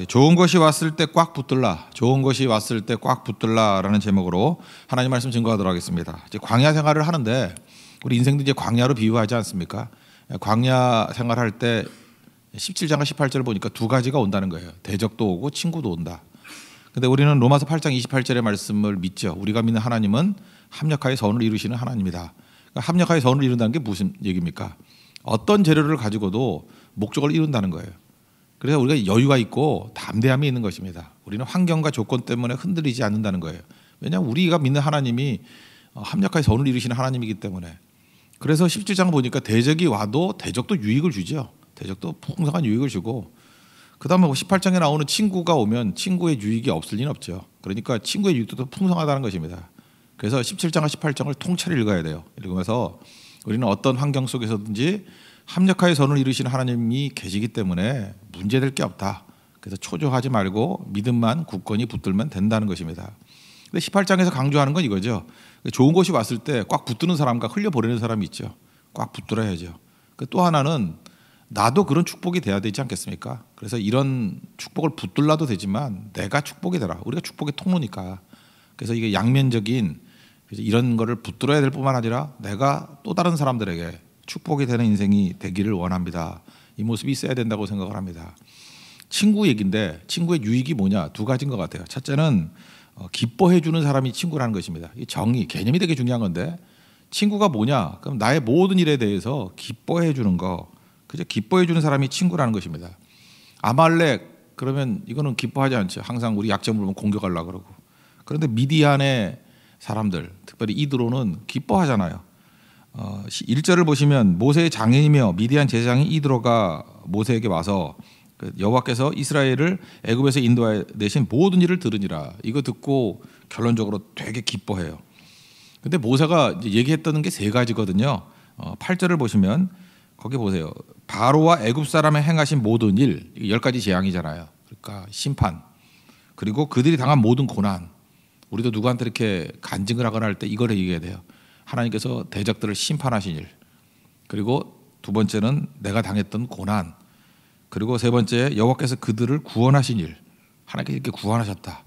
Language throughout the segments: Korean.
좋은 것이 왔을 때 꽉 붙들라. 좋은 것이 왔을 때 꽉 붙들라라는 제목으로 하나님 말씀 증거하도록 하겠습니다. 이제 광야 생활을 하는데 우리 인생도 이제 광야로 비유하지 않습니까? 광야 생활할 때 17장과 18절을 보니까 두 가지가 온다는 거예요. 대적도 오고 친구도 온다. 근데 우리는 로마서 8장 28절의 말씀을 믿죠. 우리가 믿는 하나님은 합력하여 선을 이루시는 하나님이다. 그러니까 합력하여 선을 이룬다는 게 무슨 얘기입니까? 어떤 재료를 가지고도 목적을 이룬다는 거예요. 그래서 우리가 여유가 있고 담대함이 있는 것입니다. 우리는 환경과 조건 때문에 흔들리지 않는다는 거예요. 왜냐하면 우리가 믿는 하나님이 합력하여 선을 이루시는 하나님이기 때문에. 그래서 17장 보니까 대적이 와도 대적도 유익을 주죠. 대적도 풍성한 유익을 주고, 그 다음에 18장에 나오는 친구가 오면 친구의 유익이 없을 리는 없죠. 그러니까 친구의 유익도 풍성하다는 것입니다. 그래서 17장과 18장을 통째로 읽어야 돼요. 읽으면서 우리는 어떤 환경 속에서든지 합력하여 선을 이루시는 하나님이 계시기 때문에 문제될 게 없다. 그래서 초조하지 말고 믿음만 굳건히 붙들면 된다는 것입니다. 근데 18장에서 강조하는 건 이거죠. 좋은 것이 왔을 때 꽉 붙드는 사람과 흘려보내는 사람이 있죠. 꽉 붙들어야죠. 또 하나는 나도 그런 축복이 돼야 되지 않겠습니까? 그래서 이런 축복을 붙들라도 되지만 내가 축복이 되라. 우리가 축복의 통로니까. 그래서 이게 양면적인 이런 거를 붙들어야 될 뿐만 아니라 내가 또 다른 사람들에게 축복이 되는 인생이 되기를 원합니다. 이 모습이 있어야 된다고 생각을 합니다. 친구 얘기인데 친구의 유익이 뭐냐? 두 가지인 것 같아요. 첫째는 기뻐해 주는 사람이 친구라는 것입니다. 이 정의, 개념이 되게 중요한 건데 친구가 뭐냐? 그럼 나의 모든 일에 대해서 기뻐해 주는 거. 그죠? 기뻐해 주는 사람이 친구라는 것입니다. 아말렉 그러면 이거는 기뻐하지 않죠. 항상 우리 약점을 보면 공격하려고 그러고. 그런데 미디안의 사람들, 특별히 이드로는 기뻐하잖아요. 1절을 보시면 모세의 장인이며 미디안 제사장인 이드로가 모세에게 와서 여호와께서 이스라엘을 애굽에서 인도하신 모든 일을 들으니라. 이거 듣고 결론적으로 되게 기뻐해요. 근데 모세가 얘기했던 게 세 가지거든요. 8절을 보시면 거기 보세요. 바로와 애굽 사람의 행하신 모든 일, 10가지 재앙이잖아요. 그러니까 심판, 그리고 그들이 당한 모든 고난. 우리도 누구한테 이렇게 간증을 하거나 할 때 이걸 얘기해야 돼요. 하나님께서 대적들을 심판하신 일, 그리고 두 번째는 내가 당했던 고난, 그리고 세 번째 여호와께서 그들을 구원하신 일. 하나님께서 이렇게 구원하셨다.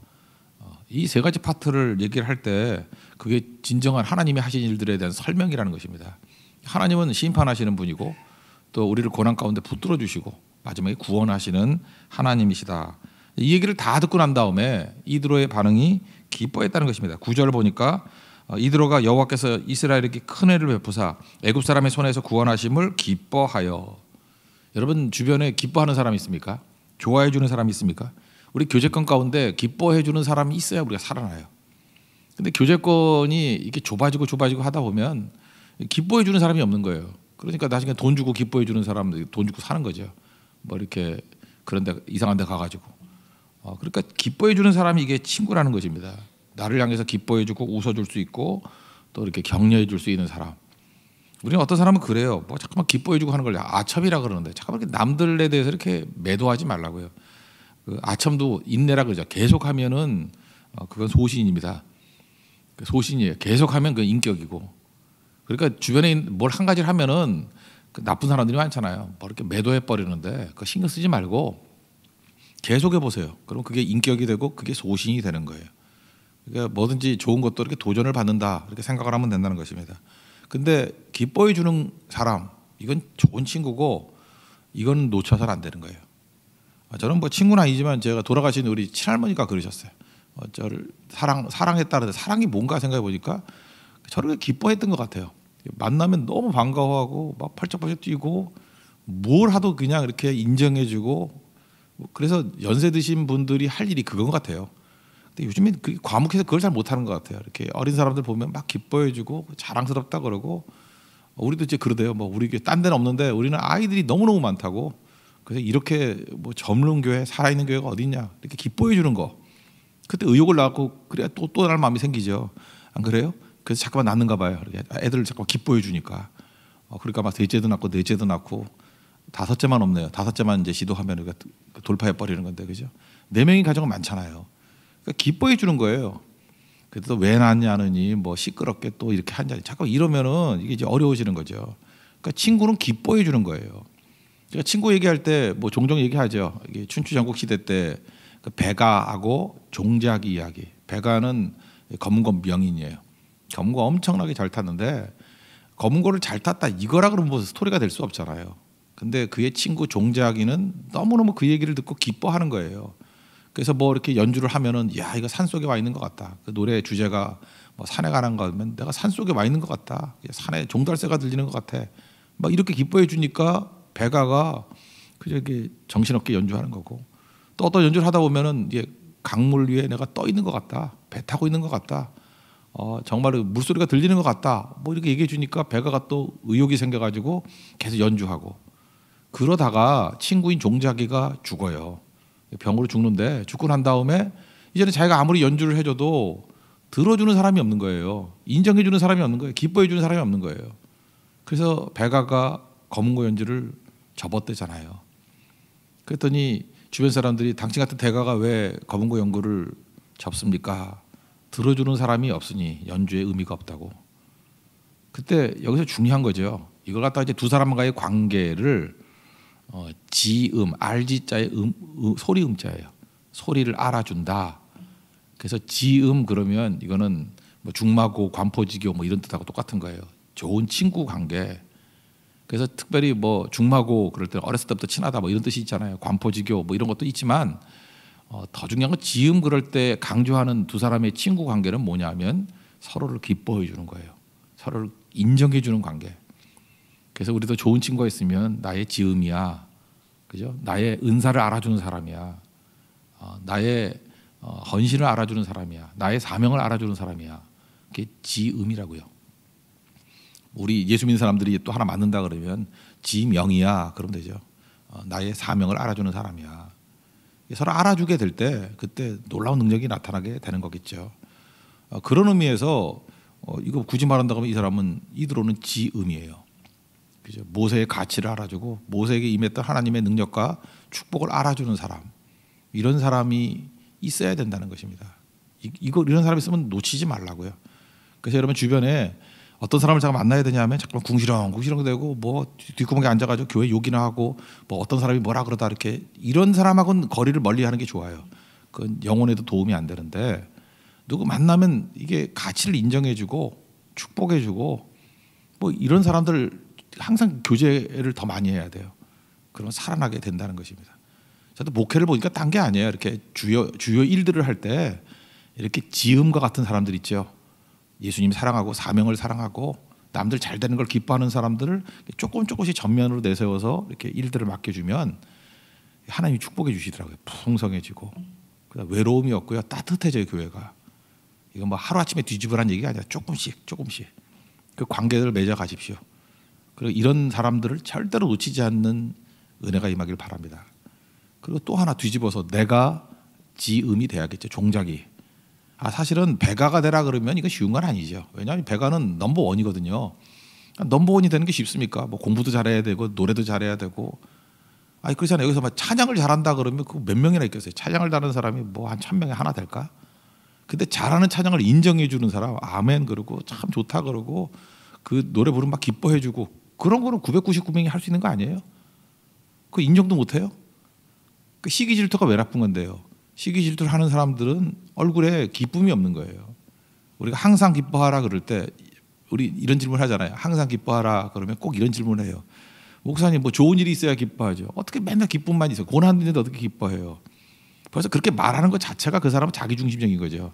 이 세 가지 파트를 얘기를 할 때 그게 진정한 하나님이 하신 일들에 대한 설명이라는 것입니다. 하나님은 심판하시는 분이고 또 우리를 고난 가운데 붙들어 주시고 마지막에 구원하시는 하나님이시다. 이 얘기를 다 듣고 난 다음에 이드로의 반응이 기뻐했다는 것입니다. 9절을 보니까 이드로가 여호와께서 이스라엘에게 큰 은혜를 베푸사 애굽 사람의 손에서 구원하심을 기뻐하여. 여러분 주변에 기뻐하는 사람이 있습니까? 좋아해 주는 사람이 있습니까? 우리 교제권 가운데 기뻐해 주는 사람이 있어야 우리가 살아나요. 근데 교제권이 이렇게 좁아지고 하다 보면 기뻐해 주는 사람이 없는 거예요. 그러니까 나중에 돈 주고 기뻐해 주는 사람들 돈 주고 사는 거죠. 뭐 이렇게 그런데 이상한 데 가가지고. 그러니까 기뻐해 주는 사람이 이게 친구라는 것입니다. 나를 향해서 기뻐해 주고 웃어줄 수 있고 또 이렇게 격려해 줄 수 있는 사람. 우리는 어떤 사람은 그래요. 뭐 잠깐만 기뻐해 주고 하는 걸 아첨이라 그러는데 잠깐만 이렇게 남들에 대해서 이렇게 매도하지 말라고요. 그 아첨도 인내라 그러죠. 계속하면은 그건 소신입니다. 소신이에요. 계속하면 그 인격이고. 그러니까 주변에 뭘 한 가지를 하면은 그 나쁜 사람들이 많잖아요. 뭐 이렇게 매도해 버리는데 그 신경 쓰지 말고 계속해 보세요. 그럼 그게 인격이 되고 그게 소신이 되는 거예요. 그러니까 뭐든지 좋은 것도 이렇게 도전을 받는다 이렇게 생각을 하면 된다는 것입니다. 근데 기뻐해 주는 사람 이건 좋은 친구고 이건 놓쳐서는 안 되는 거예요. 저는 뭐 친구는 아니지만 제가 돌아가신 우리 친할머니가 그러셨어요. 저를 사랑했다는데 사랑이 뭔가 생각해 보니까 저를 기뻐했던 것 같아요. 만나면 너무 반가워하고 막 펄쩍펄쩍 뛰고 뭘 하도 그냥 이렇게 인정해주고. 그래서 연세 드신 분들이 할 일이 그건 것 같아요. 근데 요즘에 과묵해서 그걸 잘 못하는 것 같아요. 이렇게 어린 사람들 보면 막 기뻐해주고 자랑스럽다 그러고. 우리도 이제 그러대요. 뭐 우리 딴 데는 없는데 우리는 아이들이 너무너무 많다고. 그래서 이렇게 뭐 젊은 교회 살아있는 교회가 어디 있냐 이렇게 기뻐해주는 거. 그때 의욕을 낳고 그래야 또 다른 마음이 생기죠. 안 그래요? 그래서 잠깐만 낳는가 봐요. 애들을 잠깐 기뻐해 주니까. 그러니까 막 셋째도 낳고 넷째도 낳고 다섯째만 없네요. 다섯째만 이제 시도하면 돌파해 버리는 건데 그죠? 4명이 가정은 많잖아요. 그러니까 기뻐해 주는 거예요. 그래도 왜 낳냐느니 뭐 시끄럽게 또 이렇게 하냐. 잠깐 이러면은 이게 이제 어려워지는 거죠. 그러니까 친구는 기뻐해 주는 거예요. 제가 친구 얘기할 때 뭐 종종 얘기하죠. 이게 춘추전국 시대 때 그 배가하고 종자기 이야기. 배가는 검은고 명인이에요. 검은고 엄청나게 잘 탔는데 검은고를 잘 탔다 이거라 그러면 뭐 스토리가 될 수 없잖아요. 근데 그의 친구 종자기는 너무너무 그 얘기를 듣고 기뻐하는 거예요. 그래서 뭐 이렇게 연주를 하면은 야 이거 산 속에 와 있는 것 같다. 그 노래 주제가 뭐 산에 가는 거면 내가 산 속에 와 있는 것 같다. 산에 종달새가 들리는 것 같아. 막 이렇게 기뻐해 주니까 배가가 그저 이렇게 정신없게 연주하는 거고 또 어떤 연주를 하다 보면은 이게 강물 위에 내가 떠 있는 것 같다. 배 타고 있는 것 같다. 정말 물소리가 들리는 것 같다. 뭐 이렇게 얘기해 주니까 배가가 또 의욕이 생겨가지고 계속 연주하고 그러다가 친구인 종자기가 죽어요. 병으로 죽는데 죽고 난 다음에 이제는 자기가 아무리 연주를 해줘도 들어주는 사람이 없는 거예요. 인정해주는 사람이 없는 거예요. 기뻐해주는 사람이 없는 거예요. 그래서 배가가 검은고 연주를 접었대잖아요. 그랬더니 주변 사람들이 당신 같은 대가가 왜 검은고 연구를 접습니까? 들어주는 사람이 없으니 연주에 의미가 없다고. 그때 여기서 중요한 거죠. 이걸 갖다가 이제 두 사람과의 관계를 지음, 알지자의 소리 음자예요. 소리를 알아준다. 그래서 지음 그러면 이거는 뭐 중마고, 관포지교 뭐 이런 뜻하고 똑같은 거예요. 좋은 친구 관계. 그래서 특별히 뭐 중마고 그럴 때 어렸을 때부터 친하다 뭐 이런 뜻이 있잖아요. 관포지교 뭐 이런 것도 있지만 더 중요한 건 지음 그럴 때 강조하는 두 사람의 친구 관계는 뭐냐면 서로를 기뻐해 주는 거예요. 서로를 인정해 주는 관계. 그래서 우리도 좋은 친구가 있으면 나의 지음이야. 그죠? 나의 은사를 알아주는 사람이야. 나의 헌신을 알아주는 사람이야. 나의 사명을 알아주는 사람이야. 그게 지음이라고요. 우리 예수 믿는 사람들이 또 하나 맞는다 그러면 지명이야. 그러면 되죠. 나의 사명을 알아주는 사람이야. 서로 알아주게 될 때 그때 놀라운 능력이 나타나게 되는 거겠죠. 그런 의미에서 이거 굳이 말한다고 하면 이 사람은 이드로는 지음이에요. 그죠? 모세의 가치를 알아주고 모세에게 임했던 하나님의 능력과 축복을 알아주는 사람. 이런 사람이 있어야 된다는 것입니다. 이런 사람이 있으면 놓치지 말라고요. 그래서 여러분 주변에 어떤 사람을 제가 만나야 되냐면 잠깐 궁시렁 되고 뭐 뒷구멍에 앉아가지고 교회 욕이나 하고 뭐 어떤 사람이 뭐라 그러다 이렇게 이런 사람하고는 거리를 멀리하는 게 좋아요. 그건 영혼에도 도움이 안 되는데 누구 만나면 이게 가치를 인정해주고 축복해주고 뭐 이런 사람들 항상 교제를 더 많이 해야 돼요. 그러면 살아나게 된다는 것입니다. 저도 목회를 보니까 딴 게 아니에요. 이렇게 주요 일들을 할 때 이렇게 지음과 같은 사람들 있죠. 예수님 사랑하고 사명을 사랑하고 남들 잘 되는 걸 기뻐하는 사람들을 조금씩 전면으로 내세워서 이렇게 일들을 맡겨주면 하나님이 축복해 주시더라고요. 풍성해지고 외로움이 없고요. 따뜻해져요 교회가. 이건 뭐 하루아침에 뒤집으라는 얘기가 아니라 조금씩 그 관계를 맺어 가십시오. 그리고 이런 사람들을 절대로 놓치지 않는 은혜가 임하길 바랍니다. 그리고 또 하나 뒤집어서 내가 지음이 돼야겠죠. 종자기. 사실은 배가가 되라 그러면 이거 쉬운 건 아니죠. 왜냐하면 배가는 넘버원이거든요. 넘버원이 되는 게 쉽습니까? 뭐 공부도 잘해야 되고 노래도 잘해야 되고. 그렇잖아요. 여기서 막 찬양을 잘한다 그러면 그 몇 명이나 있겠어요. 찬양을 잘하는 사람이 뭐 한 1000명에 하나 될까? 근데 잘하는 찬양을 인정해 주는 사람, 아멘 그러고 참 좋다 그러고 그 노래 부르면 막 기뻐해 주고 그런 거는 999명이 할 수 있는 거 아니에요? 그 인정도 못 해요? 그 시기 질투가 왜 나쁜 건데요? 시기 질투를 하는 사람들은 얼굴에 기쁨이 없는 거예요. 우리가 항상 기뻐하라 그럴 때 우리 이런 질문 하잖아요. 항상 기뻐하라 그러면 꼭 이런 질문을 해요. 목사님 뭐 좋은 일이 있어야 기뻐하죠. 어떻게 맨날 기쁨만 있어? 고난 일인데 어떻게 기뻐해요? 벌써 그렇게 말하는 것 자체가 그 사람은 자기중심적인 거죠.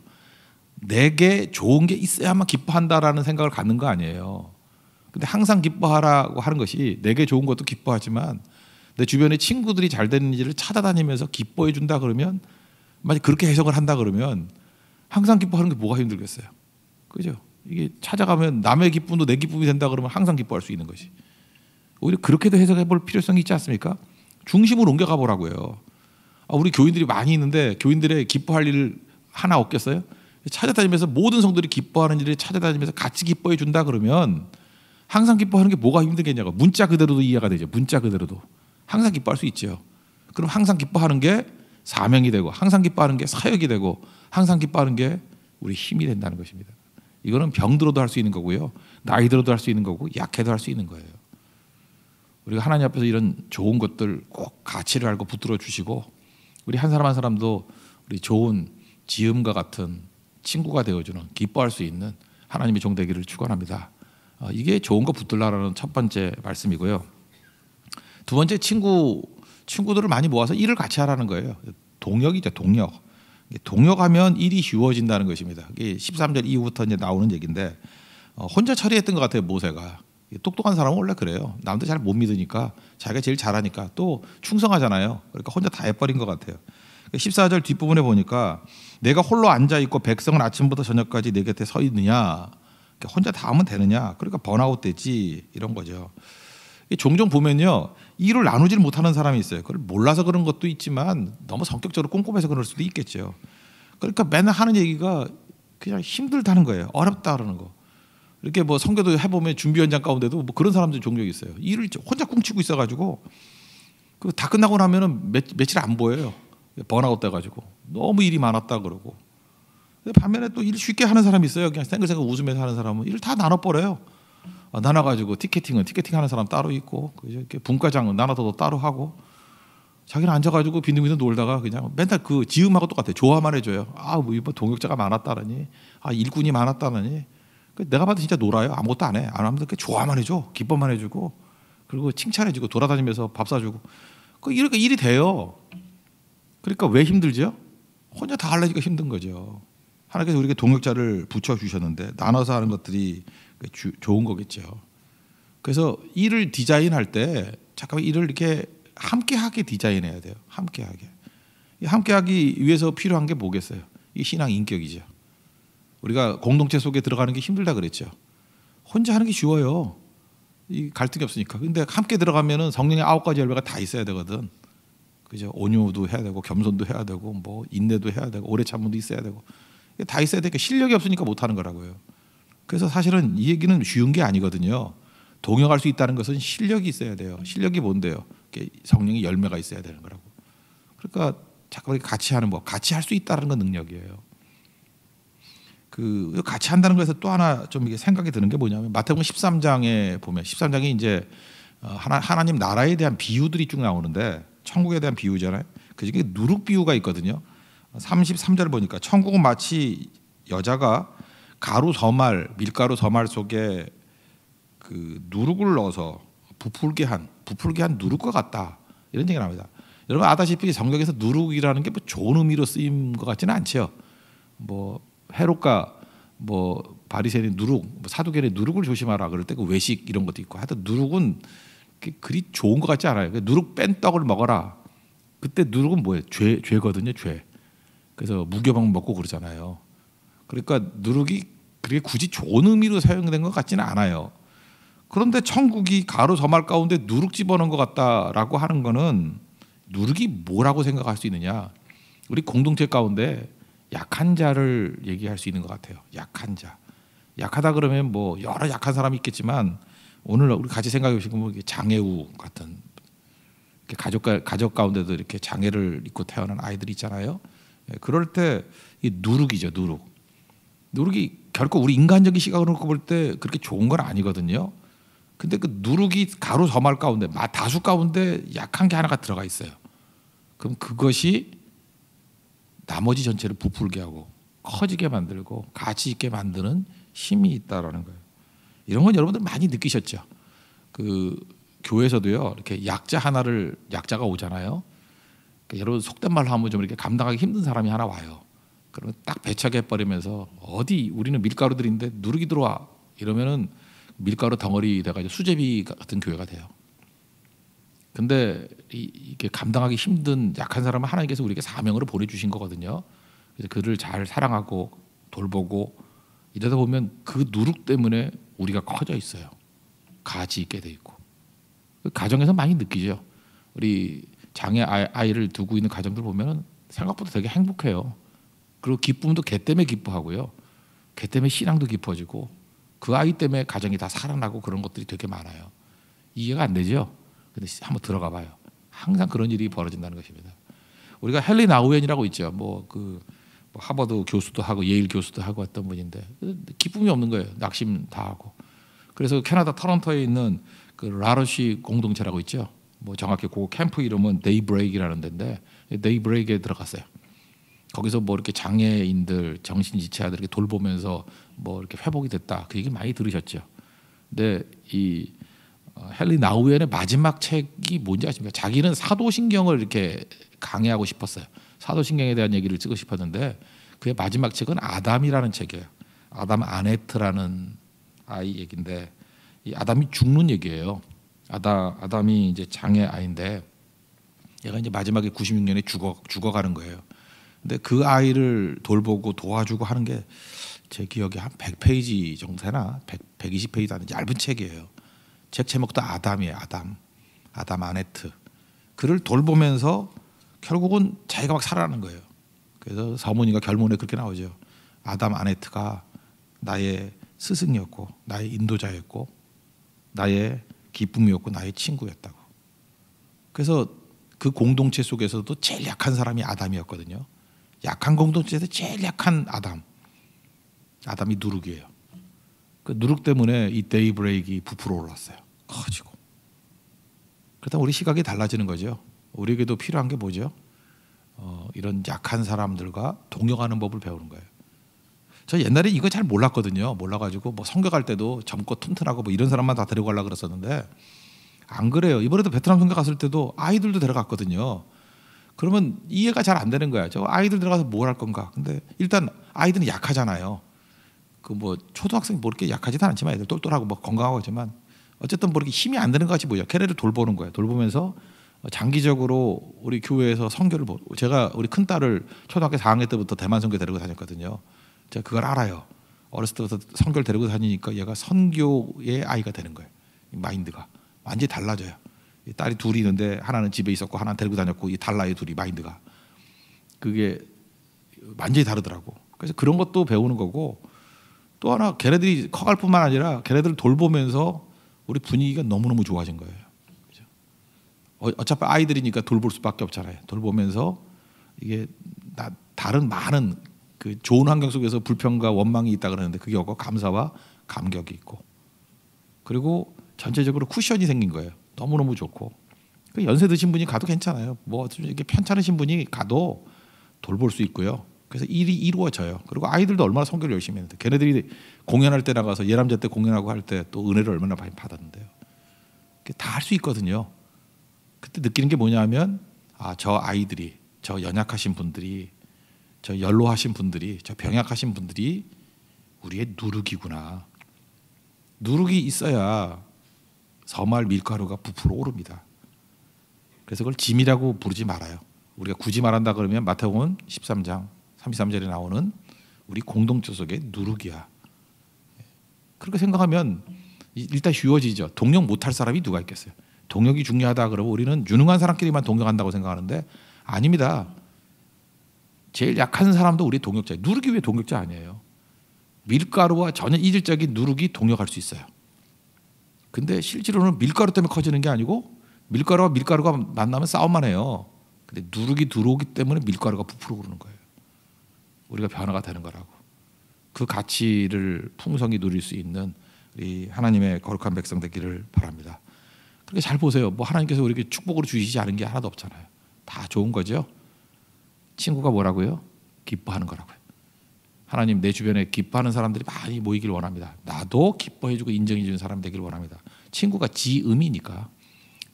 내게 좋은 게 있어야만 기뻐한다라는 생각을 갖는 거 아니에요. 근데 항상 기뻐하라고 하는 것이 내게 좋은 것도 기뻐하지만 내 주변에 친구들이 잘 되는 일을 찾아다니면서 기뻐해 준다 그러면 만약 그렇게 해석을 한다 그러면 항상 기뻐하는 게 뭐가 힘들겠어요. 그죠? 이게 찾아가면 남의 기쁨도 내 기쁨이 된다 그러면 항상 기뻐할 수 있는 것이. 오히려 그렇게도 해석해 볼 필요성이 있지 않습니까? 중심을 옮겨가 보라고요. 우리 교인들이 많이 있는데 교인들의 기뻐할 일 하나 없겠어요? 찾아다니면서 모든 성도들이 기뻐하는 일을 찾아다니면서 같이 기뻐해 준다 그러면 항상 기뻐하는 게 뭐가 힘들겠냐고. 문자 그대로도 이해가 되죠. 문자 그대로도. 항상 기뻐할 수 있죠. 그럼 항상 기뻐하는 게 사명이 되고 항상 기뻐하는 게 사역이 되고 항상 기뻐하는 게 우리 힘이 된다는 것입니다. 이거는 병들어도 할 수 있는 거고요. 나이 들어도 할 수 있는 거고 약해도 할 수 있는 거예요. 우리가 하나님 앞에서 이런 좋은 것들 꼭 가치를 알고 붙들어 주시고 우리 한 사람 한 사람도 우리 좋은 지음과 같은 친구가 되어주는 기뻐할 수 있는 하나님의 종 되기를 축원합니다. 이게 좋은 거 붙들라라는 첫 번째 말씀이고요. 두 번째 친구들을 많이 모아서 일을 같이 하라는 거예요. 동역이죠, 동역. 동역하면 일이 쉬워진다는 것입니다. 이게 13절 이후부터 이제 나오는 얘기인데 혼자 처리했던 것 같아요, 모세가. 똑똑한 사람은 원래 그래요. 남들 잘 못 믿으니까 자기가 제일 잘하니까 또 충성하잖아요. 그러니까 혼자 다 해버린 것 같아요. 14절 뒷부분에 보니까 내가 홀로 앉아있고 백성은 아침부터 저녁까지 내 곁에 서 있느냐, 혼자 다 하면 되느냐, 그러니까 번아웃 되지, 이런 거죠. 종종 보면요, 일을 나누질 못하는 사람이 있어요. 그걸 몰라서 그런 것도 있지만 너무 성격적으로 꼼꼼해서 그럴 수도 있겠죠. 그러니까 맨날 하는 얘기가 그냥 힘들다는 거예요. 어렵다 그러는 거. 이렇게 뭐 선교도 해보면 준비 현장 가운데도 뭐 그런 사람들이 종종 있어요. 일을 혼자 꿍치고 있어가지고 그 다 끝나고 나면은 며칠 안 보여요. 번아웃 돼가지고 너무 일이 많았다 그러고. 반면에 또 일 쉽게 하는 사람이 있어요. 그냥 생글생글 웃으면서 하는 사람은 일을 다 나눠버려요. 나눠가지고 티켓팅 하는 사람 따로 있고, 이렇게 분과장은 나눠서 따로 하고, 자기는 앉아가지고 빈둥빈둥 놀다가 그냥 맨날 그 지음하고 똑같아요. 좋아만 해줘요. 뭐 이번 동역자가 많았다느니, 일꾼이 많았다느니. 내가 봐도 진짜 놀아요. 아무것도 안 해. 안 하면 그렇게 좋아만 해줘. 기뻐만 해주고, 그리고 칭찬해주고, 돌아다니면서 밥 사주고. 이렇게 일이 돼요. 그러니까 왜 힘들죠? 혼자 다 하려니까 힘든 거죠. 하나님께서 우리에게 동역자를 붙여주셨는데 나눠서 하는 것들이 좋은 거겠죠. 그래서 일을 디자인할 때 잠깐만 일을 이렇게 함께하게 디자인해야 돼요. 함께하게. 함께하기 위해서 필요한 게 뭐겠어요? 이 신앙 인격이죠. 우리가 공동체 속에 들어가는 게 힘들다 그랬죠. 혼자 하는 게 쉬워요. 이 갈등이 없으니까. 근데 함께 들어가면은 성령의 9가지 열매가 다 있어야 되거든. 그죠? 온유도 해야 되고 겸손도 해야 되고 뭐 인내도 해야 되고 오래 참음도 있어야 되고 다 있어야 되니까 실력이 없으니까 못 하는 거라고요. 그래서 사실은 이 얘기는 쉬운 게 아니거든요. 동역할 수 있다는 것은 실력이 있어야 돼요. 실력이 뭔데요? 성령의 열매가 있어야 되는 거라고. 그러니까 잠깐 같이 하는 법, 같이 할 수 있다는 건 능력이에요. 그 같이 한다는 것에서 또 하나 좀 이게 생각이 드는 게 뭐냐면 마태복음 13장에 보면 13장이 이제 하나님 나라에 대한 비유들이 쭉 나오는데 천국에 대한 비유잖아요. 그중에 누룩 비유가 있거든요. 33절 보니까 천국은 마치 여자가 가루 서말, 밀가루 서말 속에 그 누룩을 넣어서 부풀게 한 누룩과 같다. 이런 얘기가 나옵니다. 여러분 아다시피 성경에서 누룩이라는 게 뭐 좋은 의미로 쓰임 것 같지는 않죠. 뭐 헤롯과 뭐 바리새인 누룩, 뭐 사두개인의 누룩을 조심하라 그럴 때 그 외식 이런 것도 있고 하여튼 누룩은 그리 좋은 것 같지 않아요. 누룩 뺀 떡을 먹어라. 그때 누룩은 뭐예요? 죄거든요. 죄. 그래서 무교병 먹고 그러잖아요. 그러니까 누룩이 그렇게 굳이 좋은 의미로 사용된 것 같지는 않아요. 그런데 천국이 가루 서말 가운데 누룩 집어넣은 것 같다라고 하는 거는 누룩이 뭐라고 생각할 수 있느냐? 우리 공동체 가운데 약한 자를 얘기할 수 있는 것 같아요. 약한 자. 약하다 그러면 뭐 여러 약한 사람이 있겠지만 오늘 우리 같이 생각해 보시면 장애우 같은 가족 가운데도 이렇게 장애를 입고 태어난 아이들이 있잖아요. 그럴 때 이 누룩이죠, 누룩. 누룩이 결코 우리 인간적인 시각으로 볼 때 그렇게 좋은 건 아니거든요. 근데 그 누룩이 가루 서말 가운데 다수 가운데 약한 게 하나가 들어가 있어요. 그럼 그것이 나머지 전체를 부풀게 하고 커지게 만들고 가치 있게 만드는 힘이 있다라는 거예요. 이런 건 여러분들 많이 느끼셨죠. 그 교회에서도요. 이렇게 약자가 오잖아요. 그러니까 여러분 속된 말로 하면 좀 이렇게 감당하기 힘든 사람이 하나 와요. 그러면 딱 배척해 버리면서 어디 우리는 밀가루들인데 누룩이 들어와 이러면은 밀가루 덩어리 돼가지고 수제비 같은 교회가 돼요. 근데 이게 감당하기 힘든 약한 사람은 하나님께서 우리에게 사명으로 보내주신 거거든요. 그래서 그를 잘 사랑하고 돌보고 이러다 보면 그 누룩 때문에 우리가 커져 있어요. 가치 있게 돼 있고. 가정에서 많이 느끼죠. 우리 장애 아이를 두고 있는 가정들 보면 생각보다 되게 행복해요. 그리고 기쁨도 걔 때문에 기뻐하고요. 걔 때문에 신앙도 깊어지고 그 아이 때문에 가정이 다 살아나고 그런 것들이 되게 많아요. 이해가 안 되죠? 근데 한번 들어가 봐요. 항상 그런 일이 벌어진다는 것입니다. 우리가 헨리 나우엔이라고 있죠. 뭐 하버드 교수도 하고 예일 교수도 하고 했던 분인데 기쁨이 없는 거예요. 낙심 다 하고. 그래서 캐나다 토론토에 있는 그 라러시 공동체라고 있죠. 뭐 정확히 그 캠프 이름은 데이브레이크라는 데인데 데이브레이크에 들어갔어요. 거기서 뭐 이렇게 장애인들, 정신지체자들 이렇게 돌보면서 뭐 이렇게 회복이 됐다. 그 얘기 많이 들으셨죠. 근데 이 헨리 나우엔의 마지막 책이 뭔지 아십니까? 자기는 사도신경을 이렇게 강의하고 싶었어요. 사도신경에 대한 얘기를 쓰고 싶었는데 그의 마지막 책은 아담이라는 책이에요. 아담 아네트라는 아이 얘기인데 이 아담이 죽는 얘기예요. 아담이 이제 장애 아이인데 얘가 이제 마지막에 96년에 죽어가는 거예요. 근데 그 아이를 돌보고 도와주고 하는 게 제 기억에 한 100페이지 정도 되나 120페이지 하는 얇은 책이에요. 책 제목도 아담이에요. 아담 아네트. 그를 돌보면서 결국은 자기가 막 살아나는 거예요. 그래서 서문이가 결문에 그렇게 나오죠. 아담 아네트가 나의 스승이었고 나의 인도자였고 나의 기쁨이었고 나의 친구였다고. 그래서 그 공동체 속에서도 제일 약한 사람이 아담이었거든요. 약한 공동체에서 제일 약한 아담이 누룩이에요. 그 누룩 때문에 이 데이브레이크가 부풀어 올랐어요. 커지고. 그러다 우리 시각이 달라지는 거죠. 우리에게도 필요한 게 뭐죠? 이런 약한 사람들과 동역하는 법을 배우는 거예요. 저 옛날에 이거 잘 몰랐거든요. 몰라가지고 뭐 선교 갈 때도 젊고 튼튼하고 뭐 이런 사람만 다 데리고 가려고 그랬었는데 안 그래요. 이번에도 베트남 선교 갔을 때도 아이들도 데려갔거든요. 그러면 이해가 잘 안 되는 거야. 저 아이들 들어가서 뭘 할 건가? 근데 일단 아이들은 약하잖아요. 그 뭐 초등학생 뭐 이렇게 약하지도 않지만 애들 똘똘하고 뭐 건강하고 하지만 어쨌든 뭐 이렇게 힘이 안 드는 것 같이 보여. 걔네를 돌보는 거예요. 돌보면서 장기적으로 우리 교회에서 선교를 제가 우리 큰 딸을 초등학교 4학년 때부터 대만 선교 데리고 다녔거든요. 제가 그걸 알아요. 어렸을 때부터 선교를 데리고 다니니까 얘가 선교의 아이가 되는 거예요. 마인드가 완전히 달라져요. 딸이 둘이 있는데 하나는 집에 있었고 하나는 데리고 다녔고 이 달라요 둘이 마인드가. 그게 완전히 다르더라고. 그래서 그런 것도 배우는 거고 또 하나 걔네들이 커갈 뿐만 아니라 걔네들을 돌보면서 우리 분위기가 너무너무 좋아진 거예요. 그죠? 어차피 아이들이니까 돌볼 수밖에 없잖아요. 돌보면서 이게 다른 많은 그 좋은 환경 속에서 불평과 원망이 있다 그러는데 그게 없고 감사와 감격이 있고 그리고 전체적으로 쿠션이 생긴 거예요. 너무너무 좋고 그 연세 드신 분이 가도 괜찮아요. 뭐 이렇게 편찮으신 분이 가도 돌볼 수 있고요. 그래서 일이 이루어져요. 그리고 아이들도 얼마나 선교를 열심히 했는데 걔네들이 공연할 때 나가서 예람제 때 공연하고 할 때 또 은혜를 얼마나 많이 받았는데요. 다 할 수 있거든요. 그때 느끼는 게 뭐냐면 저 아이들이 저 연약하신 분들이 저 연로하신 분들이 저 병약하신 분들이 우리의 누룩이구나. 누룩이 있어야 서말 밀가루가 부풀어 오릅니다. 그래서 그걸 짐이라고 부르지 말아요. 우리가 굳이 말한다 그러면 마태복음 13장 33절에 나오는 우리 공동체 속의 누룩이야. 그렇게 생각하면 일단 쉬워지죠. 동력 못할 사람이 누가 있겠어요. 동력이 중요하다 그러고 우리는 유능한 사람끼리만 동력한다고 생각하는데 아닙니다. 제일 약한 사람도 우리 동력자예요. 누룩이 왜 동력자 아니에요? 밀가루와 전혀 이질적인 누룩이 동력할 수 있어요. 근데 실제로는 밀가루 때문에 커지는 게 아니고 밀가루와 밀가루가 만나면 싸움만 해요. 근데 누룩이 들어오기 때문에 밀가루가 부풀어 오르는 거예요. 우리가 변화가 되는 거라고. 그 가치를 풍성히 누릴 수 있는 우리 하나님의 거룩한 백성 되기를 바랍니다. 그렇게 잘 보세요. 뭐 하나님께서 우리에게 축복으로 주시지 않은 게 하나도 없잖아요. 다 좋은 거죠. 친구가 뭐라고요? 기뻐하는 거라고요. 하나님 내 주변에 기뻐하는 사람들이 많이 모이길 원합니다. 나도 기뻐해주고 인정해주는 사람 되기를 원합니다. 친구가 지음이니까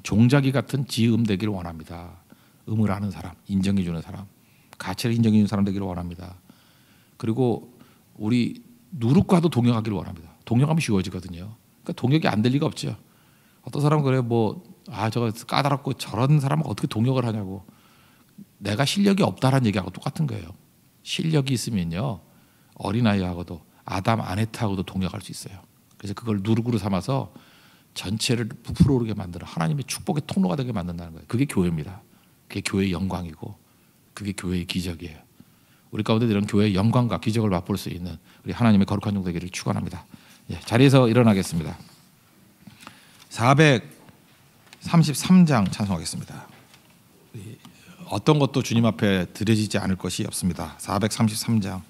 종자기 같은 지음 되기를 원합니다. 음을 아는 사람, 인정해주는 사람, 가치를 인정해주는 사람 되기를 원합니다. 그리고 우리 누룩과도 동역하기를 원합니다. 동역하면 쉬워지거든요. 그러니까 동역이 안 될 리가 없죠. 어떤 사람은 그래 저거 까다롭고 저런 사람은 어떻게 동역을 하냐고. 내가 실력이 없다라는 얘기하고 똑같은 거예요. 실력이 있으면요 어린아이하고도 아담 아네트하고도 동역할 수 있어요. 그래서 그걸 누룩으로 삼아서 전체를 부풀어 오르게 만들어 하나님의 축복의 통로가 되게 만든다는 거예요. 그게 교회입니다. 그게 교회의 영광이고 그게 교회의 기적이에요. 우리 가운데 이런 교회의 영광과 기적을 맛볼 수 있는 우리 하나님의 거룩한 종 되기를 축원합니다. 자리에서 일어나겠습니다. 433장 찬송하겠습니다. 어떤 것도 주님 앞에 드려지지 않을 것이 없습니다. 433장